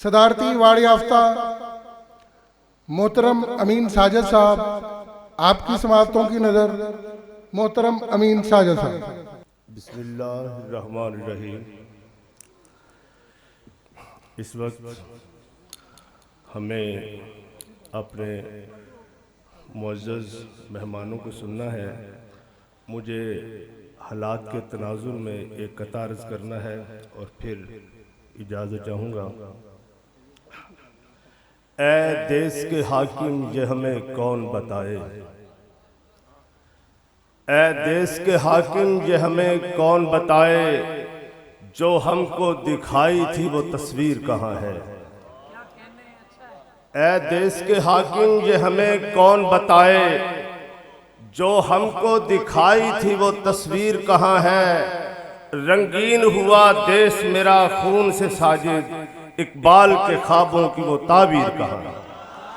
सदारती वाड़ी याफ्ता मोहतरम अमीन साजिद साहब, आपकी समाअतों की नज़र मोहतरम अमीन साजिद साहब। बिस्मिल्लाहिर्रहमानिर्रहीम। इस वक्त हमें अपने मुअज़्ज़ज़ मेहमानों को सुनना है। मुझे हालात के तनाजुर में एक कता अर्ज़ करना है और फिर इजाज़त चाहूँगा। ऐ देश के हाकिम ये हमें कौन बताए, ऐ देश के हाकिम ये हमें कौन बताए, जो हमको दिखाई थी वो तस्वीर कहाँ है। ऐ देश के हाकिम ये हमें कौन बताए, जो हमको दिखाई थी वो तस्वीर कहाँ है। रंगीन हुआ देश मेरा खून से साजिद, इकबाल के ख्वाबों की वो ताबीर कहाँ है।